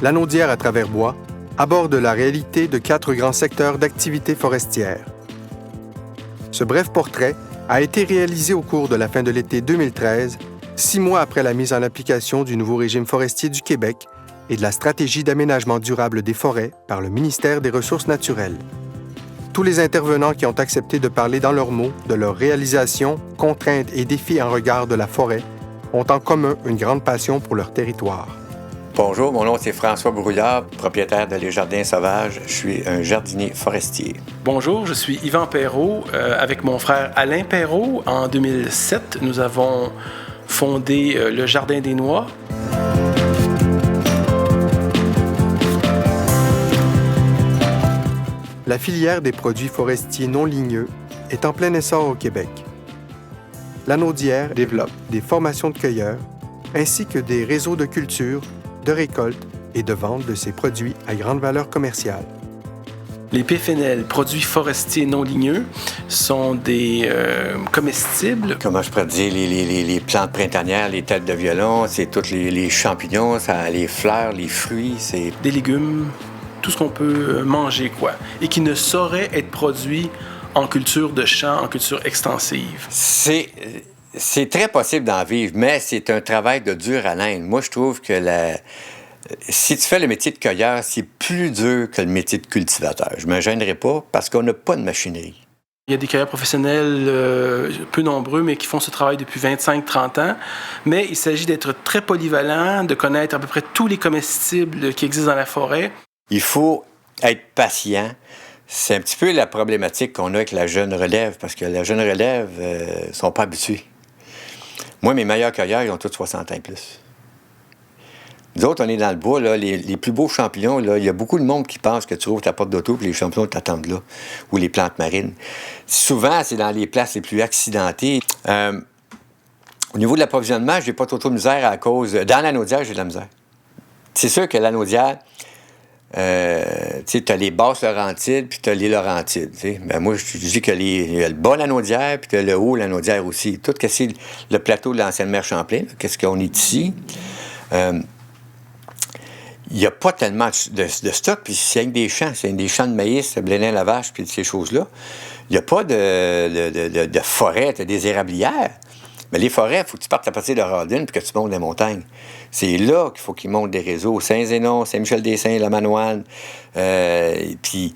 Lanaudière à travers bois aborde la réalité de 4 grands secteurs d'activité forestière. Ce bref portrait a été réalisé au cours de la fin de l'été 2013, 6 mois après la mise en application du nouveau régime forestier du Québec et de la stratégie d'aménagement durable des forêts par le ministère des Ressources naturelles. Tous les intervenants qui ont accepté de parler dans leurs mots de leurs réalisations, contraintes et défis en regard de la forêt ont en commun une grande passion pour leur territoire. Bonjour, mon nom c'est François Brouillard, propriétaire de Les Jardins Sauvages. Je suis un jardinier forestier. Bonjour, je suis Yvan Perrault. Avec mon frère Alain Perrault, en 2007, nous avons fondé le Jardin des Noix. La filière des produits forestiers non ligneux est en plein essor au Québec. Lanaudière développe des formations de cueilleurs ainsi que des réseaux de culture, de récolte et de vente de ces produits à grande valeur commerciale. Les PFNL, produits forestiers non ligneux, sont des comestibles. Comment je pourrais dire, les plantes printanières, les têtes de violon, c'est tous les champignons, les fleurs, les fruits, c'est... Des légumes, tout ce qu'on peut manger, quoi, et qui ne saurait être produit en culture de champ, en culture extensive. C'est très possible d'en vivre, mais c'est un travail de dur haleine. Moi, je trouve que si tu fais le métier de cueilleur, c'est plus dur que le métier de cultivateur. Je ne me gênerai pas parce qu'on n'a pas de machinerie. Il y a des cueilleurs professionnels peu nombreux, mais qui font ce travail depuis 25-30 ans. Mais il s'agit d'être très polyvalent, de connaître à peu près tous les comestibles qui existent dans la forêt. Il faut être patient. C'est un petit peu la problématique qu'on a avec la jeune relève, parce que la jeune relève ne sont pas habitués. Moi, mes meilleurs cueilleurs, ils ont tous 60 ans et plus. Nous autres, on est dans le bois, là, les plus beaux champignons, là, il y a beaucoup de monde qui pense que tu ouvres ta porte d'auto et les champignons t'attendent là, ou les plantes marines. Souvent, c'est dans les places les plus accidentées. Au niveau de l'approvisionnement, je n'ai pas trop de misère à cause... Dans Lanaudière, j'ai de la misère. C'est sûr que Lanaudière, tu as les basses Laurentides puis tu as les Laurentides. Ben, moi, je dis que il y a le bas Lanaudière puis tu as le haut Lanaudière aussi. Tout que c'est le plateau de l'ancienne mer Champlain, là, qu'est-ce qu'on est ici. Il n'y a pas tellement de stock, puis c'est des champs. C'est des champs de maïs, de blé la vache, puis ces choses-là. Il n'y a pas de forêt, tu as des érablières. Mais les forêts, il faut que tu partes à partir de Rawdon puis que tu montes des montagnes. C'est là qu'il faut qu'ils montent des réseaux. Saint-Zénon, Saint-Michel-des-Saints, la Manoine. Puis,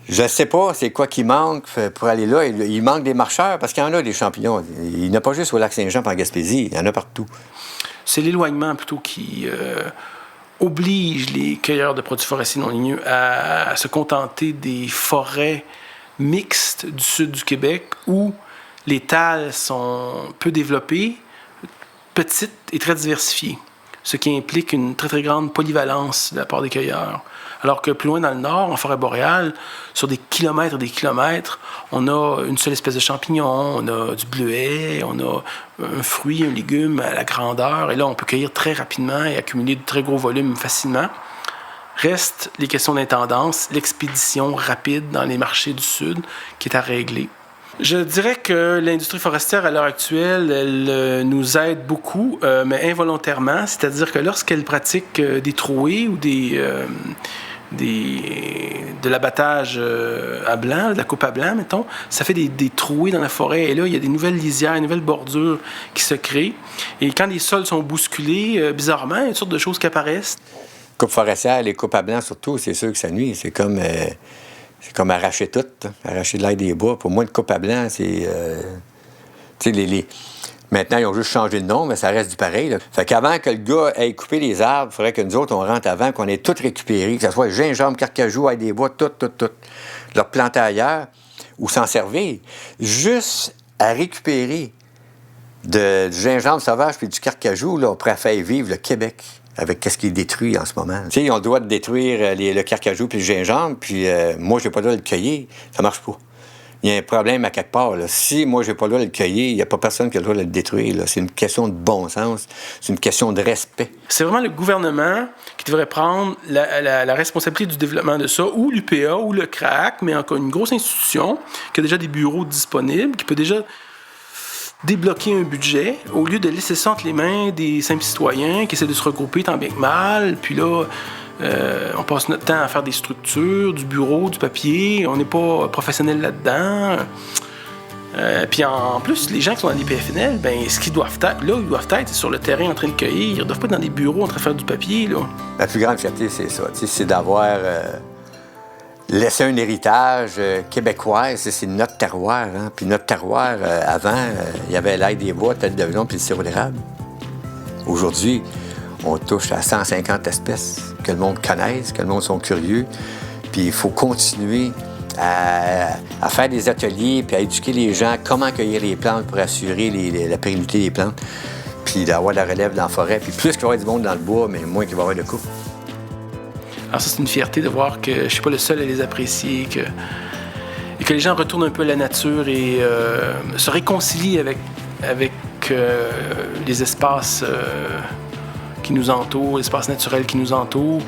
je ne sais pas c'est quoi qui manque pour aller là. Il manque des marcheurs parce qu'il y en a des champignons. Il n'y en a pas juste au Lac-Saint-Jean et en Gaspésie. Il y en a partout. C'est l'éloignement plutôt qui oblige les cueilleurs de produits forestiers non ligneux à se contenter des forêts mixtes du sud du Québec où les tales sont peu développées, petites et très diversifiées, ce qui implique une très, très grande polyvalence de la part des cueilleurs. Alors que plus loin dans le nord, en forêt boréale, sur des kilomètres et des kilomètres, on a une seule espèce de champignon, on a du bleuet, on a un fruit, un légume à la grandeur, et là, on peut cueillir très rapidement et accumuler de très gros volumes facilement. Restent les questions d'intendance, l'expédition rapide dans les marchés du Sud qui est à régler. Je dirais que l'industrie forestière, à l'heure actuelle, elle nous aide beaucoup, mais involontairement. C'est-à-dire que lorsqu'elle pratique des trouées ou de l'abattage à blanc, de la coupe à blanc, mettons, ça fait des trouées dans la forêt. Et là, il y a des nouvelles lisières, des nouvelles bordures qui se créent. Et quand les sols sont bousculés, bizarrement, il y a une sorte de choses qui apparaissent. Coupe forestière, les coupes à blanc surtout, c'est sûr que ça nuit. C'est comme arracher tout, arracher de l'air des bois. Pour moi, une coupe à blanc, c'est... Maintenant, ils ont juste changé de nom, mais ça reste du pareil. Là. Fait qu'avant que le gars ait coupé les arbres, il faudrait que nous autres, on rentre avant, qu'on ait tout récupéré, que ce soit gingembre, carcajou, ail des bois, tout. Leur planter ailleurs ou s'en servir. Juste à récupérer du gingembre sauvage puis du carcajou, là, on pourrait faire vivre le Québec avec ce qui est détruit en ce moment. Tu sais, ils ont le droit de détruire le carcajou puis le gingembre, puis moi, j'ai pas le droit de le cueillir. Ça marche pas. Il y a un problème à quelque part. Là. Si moi, j'ai pas le droit de le cueillir, il n'y a pas personne qui a le droit de le détruire. Là. C'est une question de bon sens. C'est une question de respect. C'est vraiment le gouvernement qui devrait prendre la responsabilité du développement de ça, ou l'UPA, ou le CRAC, mais encore une grosse institution qui a déjà des bureaux disponibles, qui peut déjà débloquer un budget au lieu de laisser ça entre les mains des simples citoyens qui essaient de se regrouper tant bien que mal. Puis là, on passe notre temps à faire des structures, du bureau, du papier. On n'est pas professionnel là-dedans. Puis en plus, les gens qui sont dans les PFNL, ben, ce qu'ils doivent être, là, ils doivent être sur le terrain en train de cueillir. Ils ne doivent pas être dans des bureaux en train de faire du papier. Là. La plus grande fierté, c'est ça. C'est d'avoir laissé un héritage québécois. C'est notre terroir. Hein? Puis notre terroir, avant, il y avait l'ail des bois, tête d'avion, puis le sirop d'érable. Aujourd'hui, on touche à 150 espèces que le monde connaisse, que le monde sont curieux. Puis il faut continuer à faire des ateliers puis à éduquer les gens comment cueillir les plantes pour assurer la pérennité des plantes, puis d'avoir de la relève dans la forêt. Puis plus qu'il va y avoir du monde dans le bois, mais moins qu'il va y avoir de coups. Alors ça, c'est une fierté de voir que je ne suis pas le seul à les apprécier, et que les gens retournent un peu à la nature et se réconcilient avec les espaces qui nous entourent, l'espace naturel qui nous entoure.